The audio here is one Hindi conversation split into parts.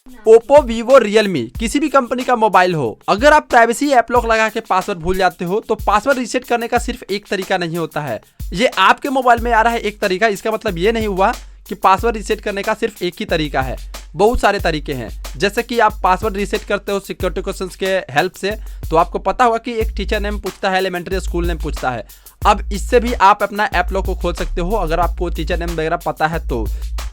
ओप्पो, वीवो, रियलमी किसी भी कंपनी का मोबाइल हो, अगर आप प्राइवेसी ऐप लॉक लगा के पासवर्ड भूल जाते हो तो पासवर्ड रीसेट करने का सिर्फ एक तरीका नहीं होता है। ये आपके मोबाइल में आ रहा है एक तरीका, इसका मतलब ये नहीं हुआ कि पासवर्ड रीसेट करने का सिर्फ एक ही तरीका है। बहुत सारे तरीके हैं। जैसे कि आप पासवर्ड रीसेट करते हो सिक्योरिटी क्वेश्चंस के हेल्प से, तो आपको पता होगा कि एक टीचर नेम पूछता है, एलिमेंट्री स्कूल नेम पूछता है। अब इससे भी आप अपना ऐप लॉक को खोल सकते हो अगर आपको टीचर नेम वगैरह पता है तो।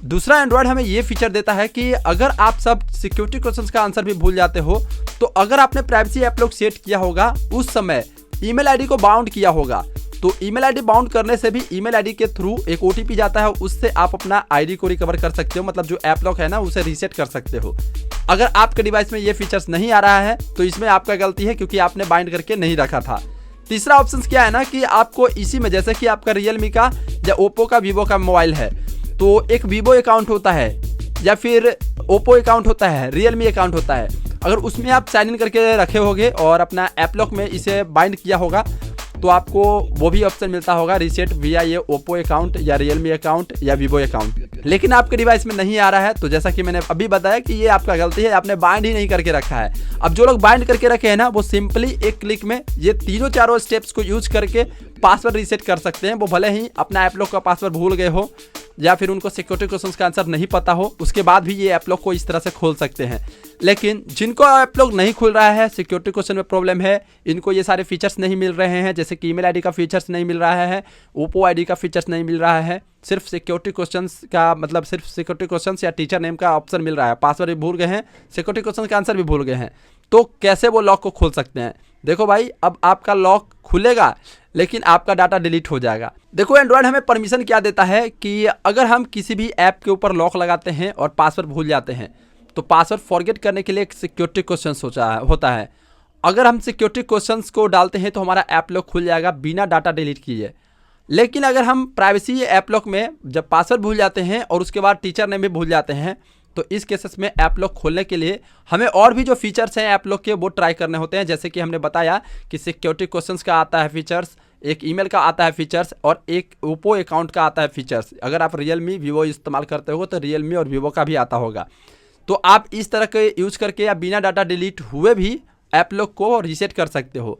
दूसरा, एंड्रॉयड हमें ये फीचर देता है कि अगर आप सब सिक्योरिटी क्वेश्चंस का आंसर भी भूल जाते हो तो अगर आपने प्राइवेसी ऐप लॉक सेट किया होगा उस समय ईमेल आईडी को बाउंड किया होगा, तो ईमेल आईडी बाउंड करने से भी ईमेल आईडी के थ्रू एक ओटीपी जाता है, उससे आप अपना आईडी को रिकवर कर सकते हो, मतलब जो ऐप लॉक है ना उसे रीसेट कर सकते हो। अगर आपके डिवाइस में ये फीचर्स नहीं आ रहा है तो इसमें आपका गलती है क्योंकि आपने बाइंड करके नहीं रखा था। तीसरा ऑप्शन क्या है ना कि आपको इसी में, जैसे कि आपका रियलमी का या ओप्पो का, वीवो का मोबाइल है तो एक वीवो अकाउंट होता है या फिर ओप्पो अकाउंट होता है, रियलमी अकाउंट होता है। अगर उसमें आप साइन इन करके रखे होगे और अपना ऐप लॉक में इसे बाइंड किया होगा तो आपको वो भी ऑप्शन मिलता होगा रीसेट विया ये ओप्पो अकाउंट या रियलमी अकाउंट या वीवो अकाउंट। लेकिन आपके डिवाइस में नहीं आ रहा है तो जैसा कि मैंने अभी बताया कि ये आपका गलती है, आपने बाइंड ही नहीं करके रखा है। अब जो लोग बाइंड करके रखे हैं ना वो सिंपली एक क्लिक में ये तीनों चारों स्टेप्स को यूज करके पासवर्ड रीसेट कर सकते हैं। वो भले ही अपना ऐप लॉक का पासवर्ड भूल गए हो या फिर उनको सिक्योरिटी क्वेश्चंस का आंसर नहीं पता हो, उसके बाद भी ये ऐप लॉक को इस तरह से खोल सकते हैं। लेकिन जिनको ऐप लॉक नहीं खुल रहा है, सिक्योरिटी क्वेश्चन में प्रॉब्लम है, इनको ये सारे फीचर्स नहीं मिल रहे हैं, जैसे कि ईमेल आईडी का फीचर्स नहीं मिल रहा है, ओप्पो आईडी का फीचर्स नहीं मिल रहा है, सिर्फ सिक्योरिटी क्वेश्चंस का मतलब सिर्फ सिक्योरिटी क्वेश्चंस या टीचर नेम का ऑप्शन मिल रहा है, पासवर्ड भी भूल गए हैं, सिक्योरिटी क्वेश्चन का आंसर भी भूल गए हैं, तो कैसे वो लॉक को खोल सकते हैं? देखो भाई, अब आपका लॉक खुलेगा लेकिन आपका डाटा डिलीट हो जाएगा। देखो, एंड्रॉयड हमें परमिशन क्या देता है कि अगर हम किसी भी ऐप के ऊपर लॉक लगाते हैं और पासवर्ड भूल जाते हैं तो पासवर्ड फॉरगेट करने के लिए एक सिक्योरिटी क्वेश्चन होता है। अगर हम सिक्योरिटी क्वेश्चंस को डालते हैं तो हमारा ऐप लॉक खुल जाएगा बिना डाटा डिलीट किए। लेकिन अगर हम प्राइवेसी ऐप लॉक में जब पासवर्ड भूल जाते हैं और उसके बाद टीचर नेम भी भूल जाते हैं तो इस केसेस में ऐप लॉक खोलने के लिए हमें और भी जो फीचर्स हैं ऐप लॉक के वो ट्राई करने होते हैं। जैसे कि हमने बताया कि सिक्योरिटी क्वेश्चंस का आता है फीचर्स, एक ईमेल का आता है फीचर्स और एक ओप्पो अकाउंट का आता है फीचर्स। अगर आप रियलमी, वीवो इस्तेमाल करते हो तो रियलमी और वीवो का भी आता होगा। तो आप इस तरह के यूज करके या बिना डाटा डिलीट हुए भी ऐप लॉक को रीसेट कर सकते हो।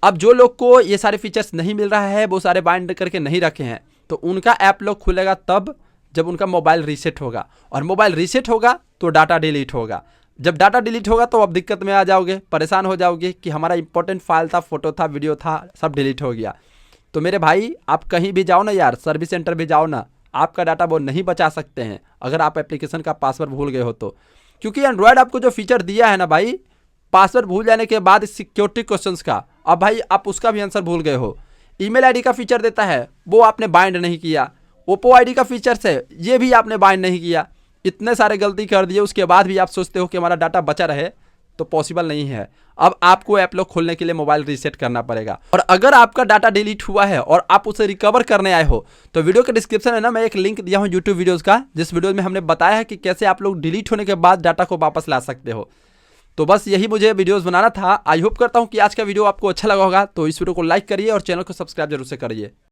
अब जो लोग को ये सारे फीचर्स नहीं मिल रहा है, वो सारे बाइंड करके नहीं रखे हैं, तो उनका ऐप लॉक खुलेगा तब जब उनका मोबाइल रीसेट होगा, और मोबाइल रीसेट होगा तो डाटा डिलीट होगा। जब डाटा डिलीट होगा तो आप दिक्कत में आ जाओगे, परेशान हो जाओगे कि हमारा इंपॉर्टेंट फाइल था, फोटो था, वीडियो था, सब डिलीट हो गया। तो मेरे भाई, आप कहीं भी जाओ ना यार, सर्विस सेंटर भी जाओ ना, आपका डाटा वो नहीं बचा सकते हैं अगर आप एप्लीकेशन का पासवर्ड भूल गए हो तो। क्योंकि एंड्रॉयड आपको जो फीचर दिया है ना भाई, पासवर्ड भूल जाने के बाद सिक्योरिटी क्वेश्चंस का, अब भाई आप उसका भी आंसर भूल गए हो। ईमेल आईडी का फीचर देता है, वो आपने बाइंड नहीं किया। ओप्पो आईडी का फीचर्स है, ये भी आपने बाइंड नहीं किया। इतने सारे गलती कर दिए, उसके बाद भी आप सोचते हो कि हमारा डाटा बचा रहे, तो पॉसिबल नहीं है। अब आपको ऐप लॉक खोलने के लिए मोबाइल रीसेट करना पड़ेगा। और अगर आपका डाटा डिलीट हुआ है और आप उसे रिकवर करने आए हो तो वीडियो के डिस्क्रिप्शन है ना, मैं एक लिंक दिया हूँ यूट्यूब वीडियोज़ का, जिस वीडियो में हमने बताया है कि कैसे आप लोग डिलीट होने के बाद डाटा को वापस ला सकते हो। तो बस यही मुझे वीडियोस बनाना था। आई होप करता हूँ कि आज का वीडियो आपको अच्छा लगा होगा। तो इस वीडियो को लाइक करिए और चैनल को सब्सक्राइब जरूर से करिए।